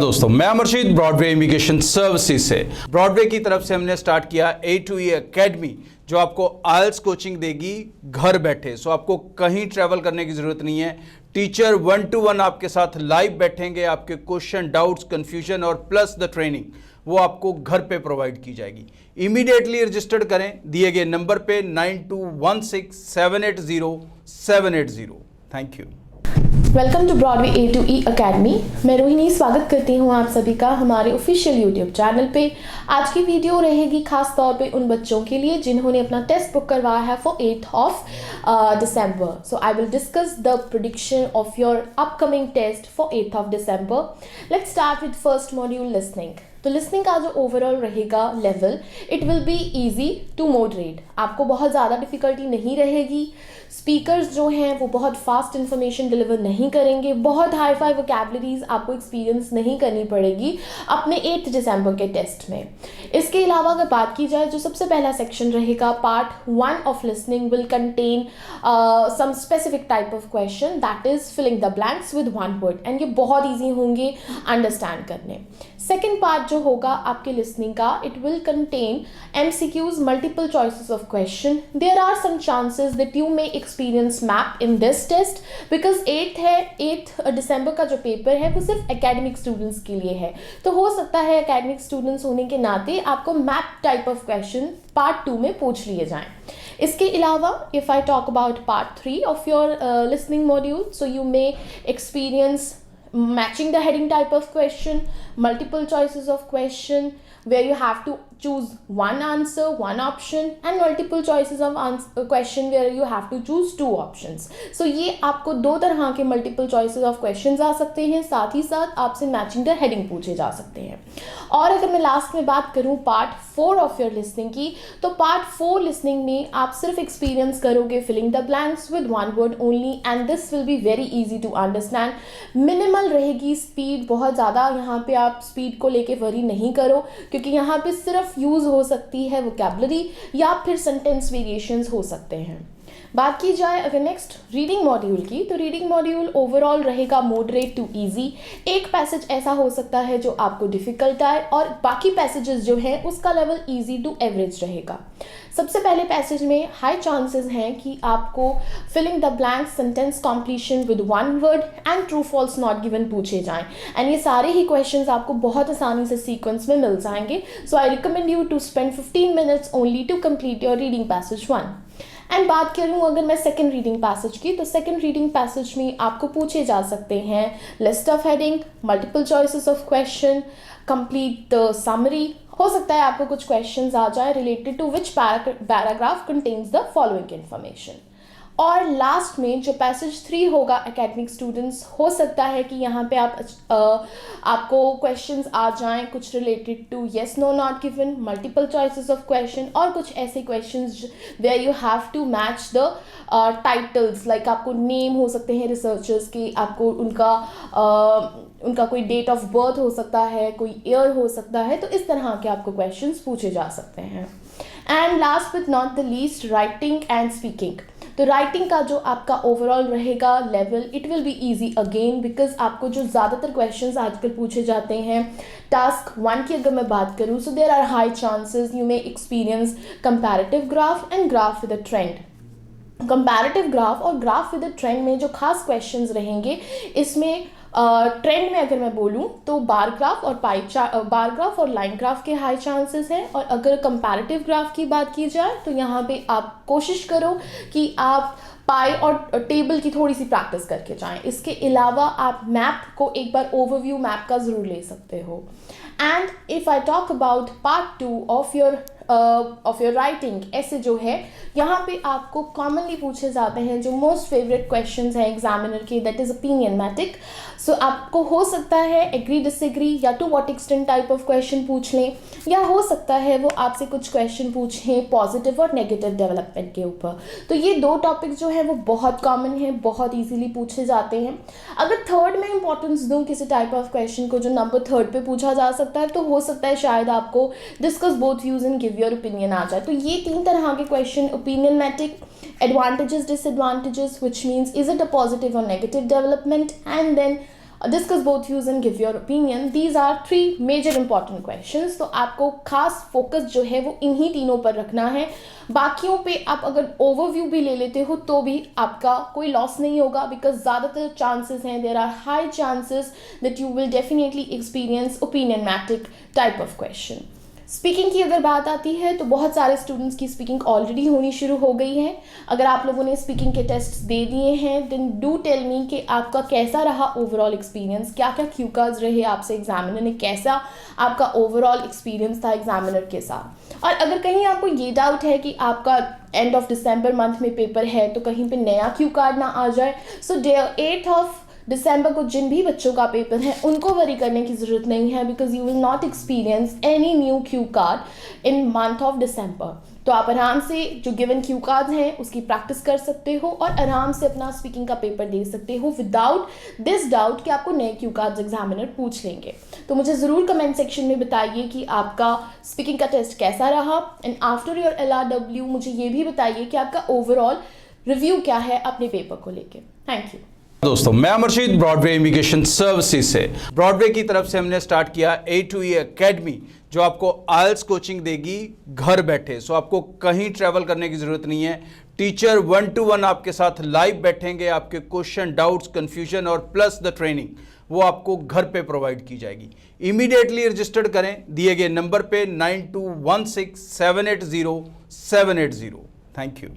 दोस्तों मैं अमरशीद Broadway immigration services से ब्रॉडवे की तरफ से हमने स्टार्ट किया A2E एकेडमी जो आपको आइल्स कोचिंग देगी घर बैठे। सो आपको कहीं ट्रैवल करने की ज़रूरत नहीं है। टीचर 1-to-1 आपके साथ लाइव बैठेंगे, आपके क्वेश्चन, डाउट्स, कन्फ्यूजन और प्लस द ट्रेनिंग वो आपको घर पे प्रोवाइड की जाएगी। इमीडिएटली रजिस्टर्ड करें दिए गए नंबर पे 9216780780। Thank you. Welcome two Broadway A2E academy. मैं रोहिणी स्वागत करती हूँ आप सभी का हमारे ऑफिशियल यूट्यूब चैनल पे। आज की वीडियो रहेगी खास तौर पे उन बच्चों के लिए जिन्होंने अपना टेस्ट बुक करवाया है for 8th of December। So I will discuss the prediction of your upcoming test for 8th of December। Let's start with first module listening. तो लिसनिंग का जो ओवरऑल रहेगा level, it will be easy to moderate. आपको बहुत ज़्यादा difficulty नहीं रहेगी। Speakers जो हैं वो बहुत फास्ट इन्फॉर्मेशन डिलीवर नहीं करेंगे। बहुत हाई फाई वोकैबुलरीज आपको एक्सपीरियंस नहीं करनी पड़ेगी अपने 8th दिसंबर के टेस्ट में। इसके अलावा अगर बात की जाए, जो सबसे पहला सेक्शन रहेगा part 1 of listening will contain some specific type of question, that is filling the blanks with one word, and ये बहुत ईजी होंगे अंडरस्टैंड करने। सेकेंड पार्ट जो होगा आपके लिसनिंग का, it will contain MCQs, multiple choices of question. There are some chances that you may experience map in this test because 8th दिसंबर का जो पेपर है वो सिर्फ एकेडमिक स्टूडेंट्स के लिए है। तो हो सकता है एकेडमिक स्टूडेंट्स होने के नाते आपको map type of question part 2 में पूछ लिए जाएं। इसके अलावा if I talk about part 3 of your listening module, so you may experience matching the heading type of question, multiple choices of question where you have to choose one answer, one option, and multiple choices of question where you have to choose 2 options. So ये आपको 2 तरह के multiple choices of questions आ सकते हैं, साथ ही साथ आपसे matching the heading पूछे जा सकते हैं। और अगर मैं लास्ट में बात करूँ पार्ट 4 ऑफ योर लिसनिंग की, तो पार्ट 4 लिसनिंग में आप सिर्फ एक्सपीरियंस करोगे filling the blanks with one word only, and this will be very easy to understand. Minimal रहेगी स्पीड, बहुत ज़्यादा यहाँ पे आप स्पीड को लेके वरी नहीं करो, क्योंकि यहाँ पे सिर्फ यूज़ हो सकती है वोकैबुलरी या फिर सेंटेंस वेरिएशंस हो सकते हैं। बात की जाए अगर नेक्स्ट रीडिंग मॉड्यूल की, तो रीडिंग मॉड्यूल ओवरऑल रहेगा मॉडरेट टू इजी। एक पैसेज ऐसा हो सकता है जो आपको डिफिकल्ट आए और बाकी पैसेजेस जो हैं उसका लेवल इजी टू एवरेज रहेगा। सबसे पहले पैसेज में हाई चांसेस हैं कि आपको filling the blank, sentence completion with one word and true false not given पूछे जाएं, एंड ये सारे ही क्वेश्चंस आपको बहुत आसानी से सीक्वेंस में मिल जाएंगे। So I recommend you to spend 15 minutes only to complete your reading passage 1। And बात करूँ अगर मैं सेकेंड रीडिंग पैसेज की, तो सेकेंड रीडिंग पैसेज में आपको पूछे जा सकते हैं list of heading, multiple choices of question, complete the summary. हो सकता है आपको कुछ क्वेश्चंस आ जाए related to which paragraph contains the following information. और लास्ट में जो पैसेज 3 होगा एकेडमिक स्टूडेंट्स, हो सकता है कि यहाँ पे आपको क्वेश्चंस आ जाएं कुछ related to yes no not given, multiple choices of question, और कुछ ऐसे questions where you have to match the titles, like आपको नेम हो सकते हैं रिसर्चर्स के, आपको उनका कोई डेट ऑफ बर्थ हो सकता है, कोई ईयर हो सकता है, तो इस तरह के आपको क्वेश्चंस पूछे जा सकते हैं। And last but not the least, writing and speaking. तो राइटिंग का जो आपका ओवरऑल रहेगा level, it will be easy again because आपको जो ज़्यादातर क्वेश्चंस आजकल पूछे जाते हैं टास्क 1 की अगर मैं बात करूँ, so there are high chances you may experience comparative graph and graph with a trend. Comparative graph और ग्राफ विद अ ट्रेंड में जो खास क्वेश्चंस रहेंगे, इसमें ट्रेंड में अगर मैं बोलूँ तो बार ग्राफ और लाइन ग्राफ के हाई चांसेस हैं, और अगर कंपैरेटिव ग्राफ की बात की जाए तो यहाँ पे आप कोशिश करो कि आप पाई और टेबल की थोड़ी सी प्रैक्टिस करके जाएं। इसके अलावा आप मैप को एक बार ओवरव्यू मैप का ज़रूर ले सकते हो। And if I talk about part 2 of your writing, ऐसे जो है यहाँ पे आपको कॉमनली पूछे जाते हैं जो मोस्ट फेवरेट क्वेश्चंस हैं एग्जामिनर के, दैट इज़ ओपिनियनमैटिक। सो आपको हो सकता है एग्री डिसएग्री या to what extent type of question पूछ लें, या हो सकता है वो आपसे कुछ क्वेश्चन पूछें पॉजिटिव और नेगेटिव डेवलपमेंट के ऊपर। तो ये 2 टॉपिक जो है वो बहुत कॉमन है, बहुत ईजीली पूछे जाते हैं। अगर थर्ड में इंपॉर्टेंस दूँ किसी टाइप ऑफ क्वेश्चन को जो नंबर 3 पे पूछा जा सकता है, तो हो सकता है शायद आपको discuss both views and give your opinion आ जाए। तो ये 3 तरह के question, opinionmatic, advantages, disadvantages, which means is it a positive or negative development, and then discuss both views and give your opinion. These are 3 major important questions. तो आपको खास focus जो है वो इन्हीं तीनों पर रखना है. बाकियों पे आप अगर ओवरव्यू भी ले लेते हो तो भी आपका कोई लॉस नहीं होगा, बिकॉज ज़्यादातर चांसेस हैं, there are high chances that you will definitely experience opinionmatic type of question. Speaking की अगर बात आती है तो बहुत सारे स्टूडेंट्स की स्पीकिंग ऑलरेडी होनी शुरू हो गई है. अगर आप लोगों ने स्पीकिंग के टेस्ट दे दिए हैं देन डू टेल मी कि आपका कैसा रहा ओवरऑल एक्सपीरियंस, क्या क्या क्यू कार्ड्स रहे आपसे एग्जामिनर ने, कैसा आपका ओवरऑल एक्सपीरियंस था एग्जामिनर के साथ. और अगर कहीं आपको ये डाउट है कि आपका एंड ऑफ दिसंबर मंथ में पेपर है तो कहीं पे नया क्यू कार्ड ना आ जाए, सो 8 ऑफ दिसंबर को जिन भी बच्चों का पेपर है उनको वरी करने की ज़रूरत नहीं है, because you will not experience any new Q card in month of December. तो आप आराम से जो गिवन क्यू कार्ड हैं उसकी प्रैक्टिस कर सकते हो और आराम से अपना स्पीकिंग का पेपर दे सकते हो विदाउट दिस डाउट कि आपको नए क्यू कार्ड्स एग्जामिनर पूछ लेंगे. तो मुझे ज़रूर कमेंट सेक्शन में बताइए कि आपका स्पीकिंग का टेस्ट कैसा रहा, एंड आफ्टर योर LRW मुझे ये भी बताइए कि आपका ओवरऑल रिव्यू क्या है अपने पेपर को लेके. थैंक यू दोस्तों, मैं अमरशीद ब्रॉडवे इमिग्रेशन सर्विसेज से. ब्रॉडवे की तरफ से हमने स्टार्ट किया A2E एकेडमी, जो आपको आइल्स कोचिंग देगी घर बैठे. सो आपको कहीं ट्रैवल करने की ज़रूरत नहीं है. टीचर 1-to-1 आपके साथ लाइव बैठेंगे, आपके क्वेश्चन, डाउट्स, कन्फ्यूजन और प्लस द ट्रेनिंग वो आपको घर पे प्रोवाइड की जाएगी. इमीडिएटली रजिस्टर्ड करें दिए गए नंबर पे 9216780780. Thank you.